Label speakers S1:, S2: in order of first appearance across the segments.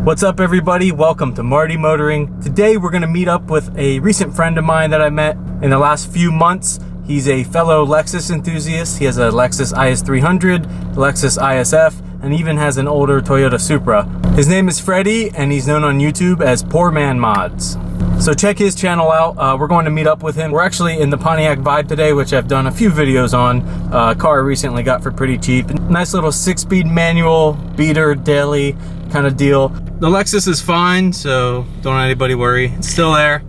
S1: What's up everybody, welcome to Marty Motoring. Today we're going to meet up with a recent friend of mine that I met in the last few months. He's a fellow Lexus enthusiast. He has a Lexus IS300, Lexus ISF, and even has an older Toyota Supra. His name is Freddy and he's known on YouTube as PoorManMods. So check his channel out. We're going to meet up with him. We're actually in the Pontiac Vibe today, which I've done a few videos on. Car I recently got for pretty cheap. Nice little 6-speed manual beater daily kind of deal. The Lexus is fine, so don't let anybody worry. It's still there,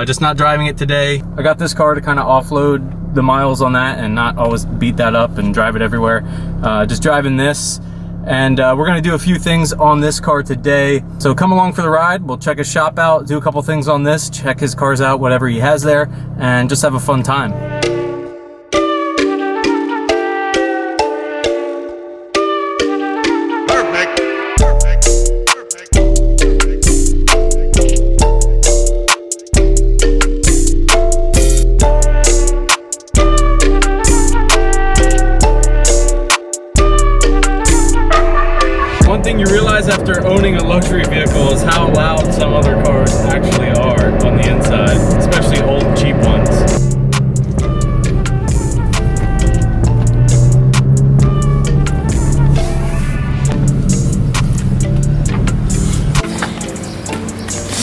S1: just not driving it today. I got this car to kind of offload the miles on that and not always beat that up and drive it everywhere. Just driving this. And we're gonna do a few things on this car today. So come along for the ride. We'll check his shop out, do a couple things on this, check his cars out, whatever he has there, and just have a fun time. One thing you realize after owning a luxury vehicle is how loud some other cars actually are on the inside, especially old cheap ones.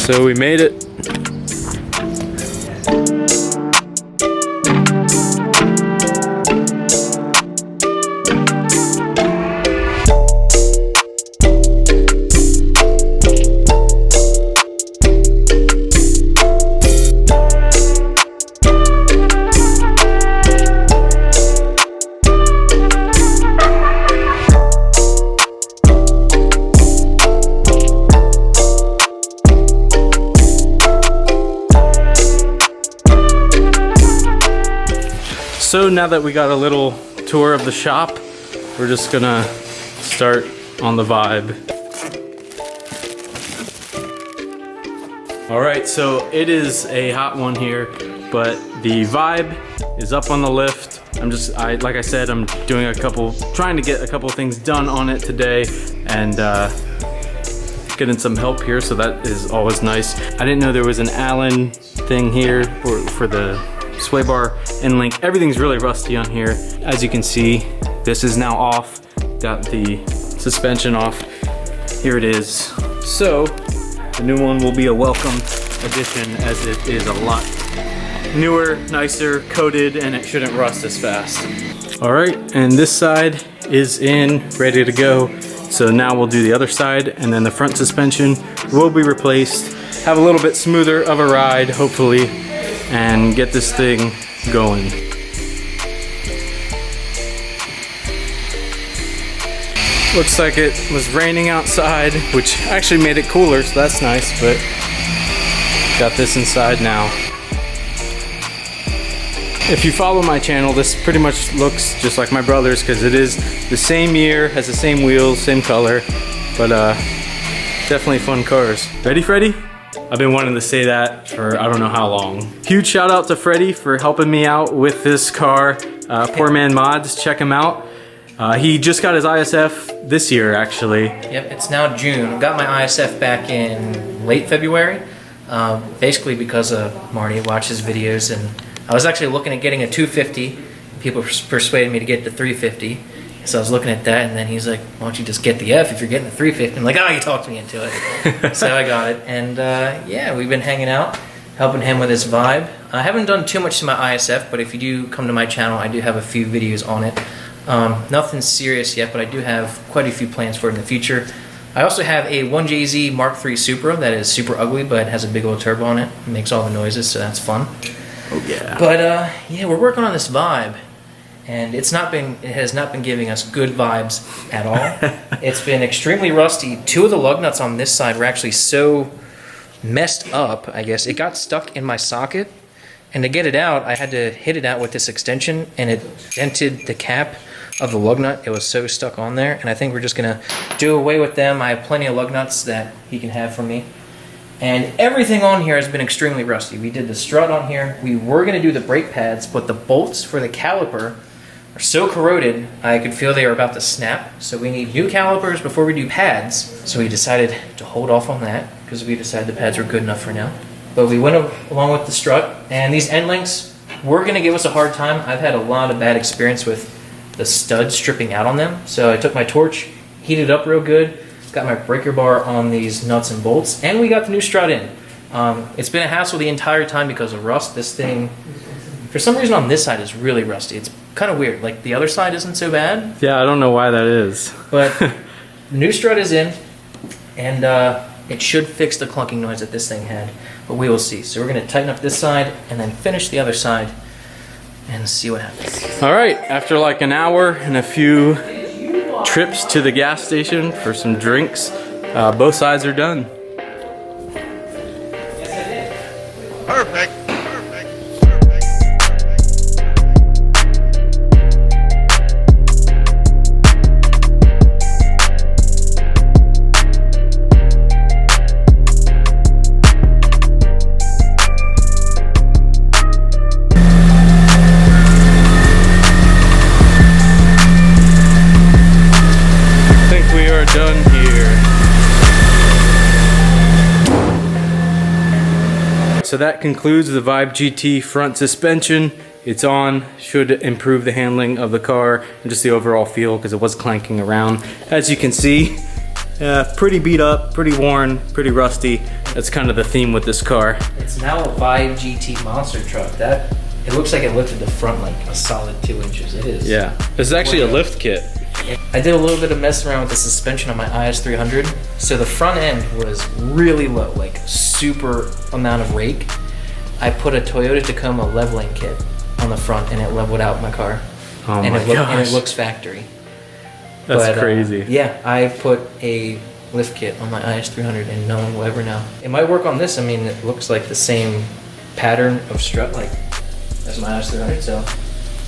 S1: So we made it. So now that we got a little tour of the shop, we're just gonna start on the Vibe. All right, so it is a hot one here, but the Vibe is up on the lift. Like I said, I'm doing trying to get a couple things done on it today, and getting some help here, so that is always nice. I didn't know there was an Allen thing here for the sway bar and link. Everything's really rusty on here. As you can see, this is now off. Got the suspension off. Here it is. So the new one will be a welcome addition, as it is a lot newer, nicer, coated, and it shouldn't rust as fast. All right, and this side is in, ready to go. So now we'll do the other side, and then the front suspension will be replaced. Have a little bit smoother of a ride, hopefully, and get this thing going. Looks like it was raining outside, which actually made it cooler, so that's nice, but got this inside now. If you follow my channel, this pretty much looks just like my brother's, because it is the same year, has the same wheels, same color, but definitely fun cars. Ready, Freddy? I've been wanting to say that for I don't know how long. Huge shout out to Freddy for helping me out with this car. PoorManMods, check him out. He just got his ISF this year, actually.
S2: Yep, it's now June. Got my ISF back in late February, basically because of Marty. Watched his videos, and I was actually looking at getting a 250. People persuaded me to get the 350. So I was looking at that, and then he's like, why don't you just get the F if you're getting the 350? I'm like, oh, you talked me into it. So I got it, and yeah, we've been hanging out, helping him with his Vibe. I haven't done too much to my ISF, but if you do come to my channel, I do have a few videos on it. Nothing serious yet, but I do have quite a few plans for it in the future. I also have a 1JZ Mark III Supra that is super ugly, but has a big old turbo on it. It makes all the noises, so that's fun.
S1: Oh yeah.
S2: But yeah, we're working on this Vibe. And it has not been giving us good vibes at all. It's been extremely rusty. Two of the lug nuts on this side were actually so messed up, I guess. It got stuck in my socket, and to get it out, I had to hit it out with this extension, and it dented the cap of the lug nut. It was so stuck on there, and I think we're just gonna do away with them. I have plenty of lug nuts that he can have from me. And everything on here has been extremely rusty. We did the strut on here. We were gonna do the brake pads, but the bolts for the caliper are so corroded, I could feel they were about to snap. So we need new calipers before we do pads. So we decided to hold off on that because we decided the pads were good enough for now. But we went along with the strut, and these end links were gonna give us a hard time. I've had a lot of bad experience with the studs stripping out on them. So I took my torch, heated up real good, got my breaker bar on these nuts and bolts, and we got the new strut in. It's been a hassle the entire time because of rust. This thing, for some reason on this side, is really rusty. It's kind of weird. Like the other side isn't so bad.
S1: Yeah, I don't know why that is.
S2: But the new strut is in, and it should fix the clunking noise that this thing had. But we will see. So we're going to tighten up this side and then finish the other side and see what happens.
S1: All right, after like an hour and a few trips to the gas station for some drinks, both sides are done.
S3: Perfect.
S1: So that concludes the Vibe GT front suspension. It's on, should improve the handling of the car and just the overall feel because it was clanking around. As you can see, pretty beat up, pretty worn, pretty rusty. That's kind of the theme with this car.
S2: It's now a Vibe GT monster truck. It looks like it lifted the front like a solid 2 inches. It is.
S1: Yeah, this is actually a lift kit.
S2: I did a little bit of messing around with the suspension on my IS300. So the front end was really low, like super amount of rake. I put a Toyota Tacoma leveling kit on the front and it leveled out my car.
S1: Oh
S2: and
S1: my gosh.
S2: And it looks factory.
S1: That's crazy.
S2: Yeah, I put a lift kit on my IS300 and no one will ever know. It might work on this. I mean, it looks like the same pattern of strut like as my IS300, so.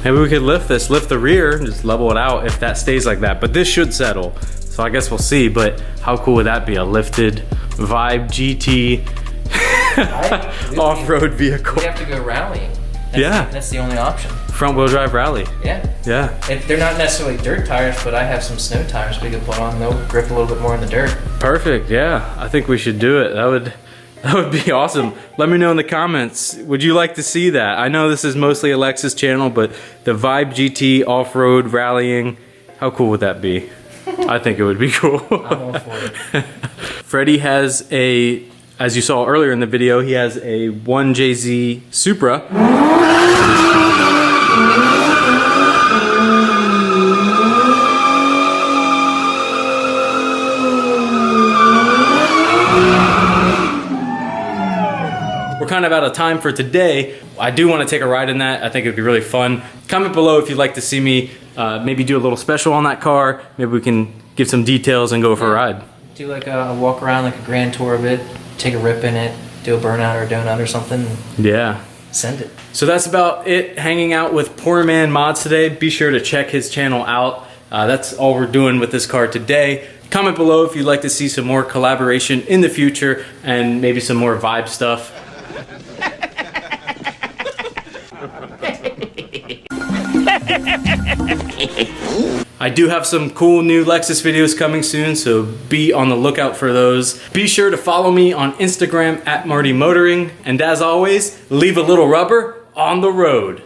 S1: Maybe we could lift the rear and just level it out if that stays like that. But this should settle. So I guess we'll see, but how cool would that be? A lifted Vibe GT off-road vehicle.
S2: We have to go rallying. That's the only option.
S1: Front wheel drive rally.
S2: Yeah.
S1: Yeah.
S2: And they're not necessarily dirt tires, but I have some snow tires we could put on. They'll grip a little bit more in the dirt.
S1: Perfect, yeah. I think we should do it. That would be awesome. Let me know in the comments. Would you like to see that? I know this is mostly Alexa's channel, but the Vibe GT off-road rallying, how cool would that be? I think it would be cool.
S2: I'm all for it.
S1: Freddy has as you saw earlier in the video, he has a 1JZ Supra. We're kind of out of time for today. I do want to take a ride in that. I think it'd be really fun. Comment below if you'd like to see me maybe do a little special on that car. Maybe we can give some details and go for a ride. Do
S2: like a walk around, like a grand tour of it, take a rip in it, do a burnout or a donut or something.
S1: Yeah.
S2: Send it.
S1: So that's about it, hanging out with PoorManMods today. Be sure to check his channel out. That's all we're doing with this car today. Comment below if you'd like to see some more collaboration in the future and maybe some more vibe stuff. I do have some cool new Lexus videos coming soon, so be on the lookout for those. Be sure to follow me on Instagram at Marty Motoring, and as always, leave a little rubber on the road.